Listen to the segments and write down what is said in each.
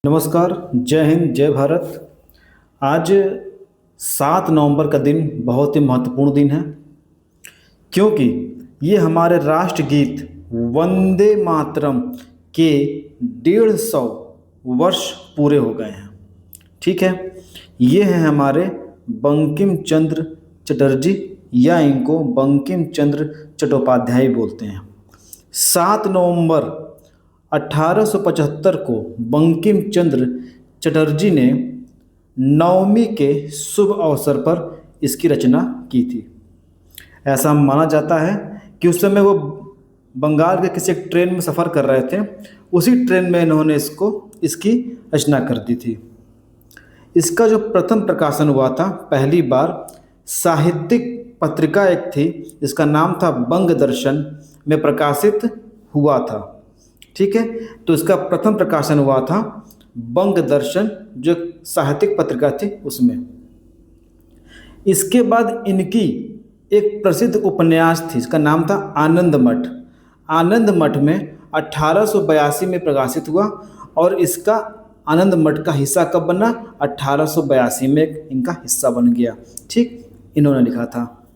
नमस्कार। जय हिंद, जय भारत। आज 7 नवंबर का दिन बहुत ही महत्वपूर्ण दिन है, क्योंकि ये हमारे राष्ट्रगीत वंदे मातरम के 150 वर्ष पूरे हो गए हैं। ठीक है, ये हैं हमारे बंकिम चंद्र चटर्जी, या इनको बंकिम चंद्र चट्टोपाध्याय बोलते हैं। 7 नवंबर 1875 को बंकिम चंद्र चटर्जी ने नवमी के शुभ अवसर पर इसकी रचना की थी। ऐसा माना जाता है कि उस समय वो बंगाल के किसी एक ट्रेन में सफ़र कर रहे थे, उसी ट्रेन में इन्होंने इसकी रचना कर दी थी। इसका जो प्रथम प्रकाशन हुआ था, पहली बार साहित्यिक पत्रिका एक थी जिसका नाम था बंग दर्शन में प्रकाशित हुआ था। ठीक है, तो इसका प्रथम प्रकाशन हुआ था बंग दर्शन, जो साहित्यिक पत्रिका थी उसमें। इसके बाद इनकी एक प्रसिद्ध उपन्यास थी, इसका नाम था आनंद मठ। आनंद मठ में 1882 में प्रकाशित हुआ, और इसका आनंद मठ का हिस्सा कब बना? 1882 में इनका हिस्सा बन गया। ठीक, इन्होंने लिखा था।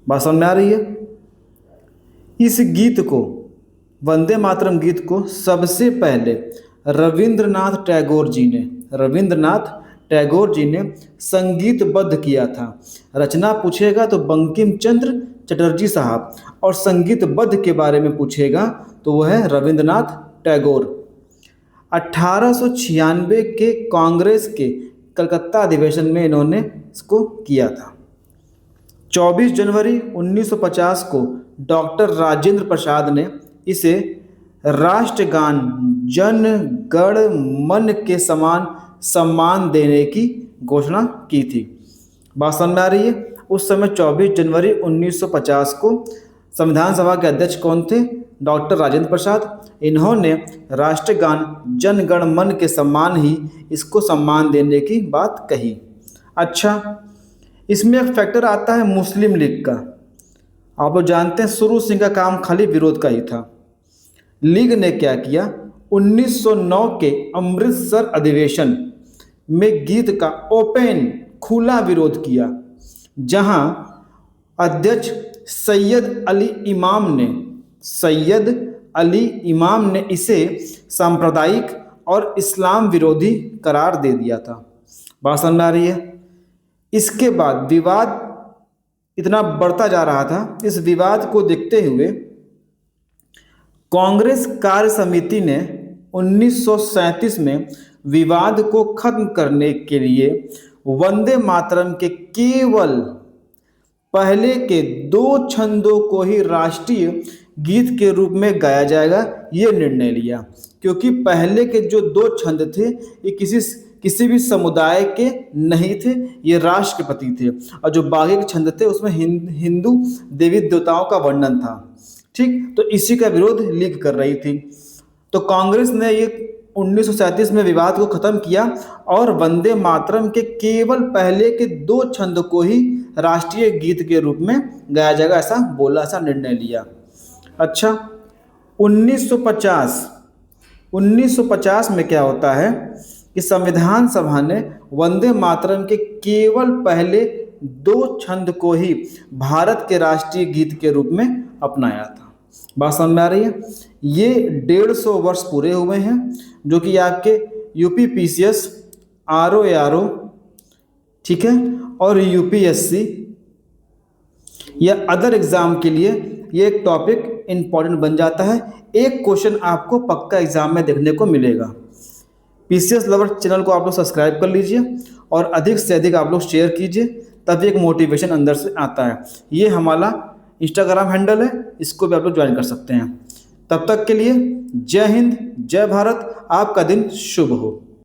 बात समझ में आ रही है? इस गीत को, वंदे मातरम गीत को सबसे पहले रविंद्रनाथ टैगोर जी ने संगीतबद्ध किया था। रचना पूछेगा तो बंकिम चंद्र चटर्जी साहब, और संगीतबद्ध के बारे में पूछेगा तो वह है रविंद्रनाथ टैगोर। 1896 के कांग्रेस के कलकत्ता अधिवेशन में इन्होंने इसको किया था। 24 जनवरी 1950 को डॉक्टर राजेंद्र प्रसाद ने इसे राष्ट्रगान जन गण मन के समान सम्मान देने की घोषणा की थी। बात समझ में आ रही है? उस समय 24 जनवरी 1950 को संविधान सभा के अध्यक्ष कौन थे? डॉक्टर राजेंद्र प्रसाद। इन्होंने राष्ट्रगान जन गण मन के समान ही इसको सम्मान देने की बात कही। अच्छा, इसमें एक फैक्टर आता है मुस्लिम लीग का। आप लोग जानते हैं शुरू से इनका काम खाली विरोध का ही था। लीग ने क्या किया? 1909 के अमृतसर अधिवेशन में गीत का ओपन खुला विरोध किया, जहां अध्यक्ष सैयद अली इमाम ने इसे सांप्रदायिक और इस्लाम विरोधी करार दे दिया था। बात समझ में आ रही है? इसके बाद विवाद इतना बढ़ता जा रहा था। इस विवाद को देखते हुए कांग्रेस कार्य समिति ने 1937 में विवाद को खत्म करने के लिए वंदे मातरम के केवल पहले के 2 छंदों को ही राष्ट्रीय गीत के रूप में गाया जाएगा, ये निर्णय लिया। क्योंकि पहले के जो 2 छंद थे ये किसी भी समुदाय के नहीं थे, ये राष्ट्र के प्रति थे, और जो बाकी के छंद थे उसमें हिंदू देवी देवताओं का वर्णन था। ठीक, तो इसी का विरोध लीग कर रही थी। तो कांग्रेस ने ये 1937 में विवाद को खत्म किया और वंदे मातरम के केवल पहले के 2 छंद को ही राष्ट्रीय गीत के रूप में गाया जाएगा, ऐसा बोला, ऐसा निर्णय लिया। अच्छा, 1950 में क्या होता है कि संविधान सभा ने वंदे मातरम के केवल पहले 2 छंद को ही भारत के राष्ट्रीय गीत के रूप में अपनाया था। बात समझ में आ रही है? ये 150 वर्ष पूरे हुए हैं, जो कि आपके UPPCS, RO, ठीक है, और UPSC या अदर एग्जाम के लिए ये एक टॉपिक इम्पॉर्टेंट बन जाता है। एक क्वेश्चन आपको पक्का एग्जाम में देखने को मिलेगा। PCS लवर चैनल को आप लोग सब्सक्राइब कर लीजिए और अधिक से अधिक आप लोग शेयर कीजिए, तभी एक मोटिवेशन अंदर से आता है। ये हमारा इंस्टाग्राम हैंडल है, इसको भी आप लोग ज्वाइन कर सकते हैं। तब तक के लिए जय हिंद, जय भारत। आपका दिन शुभ हो।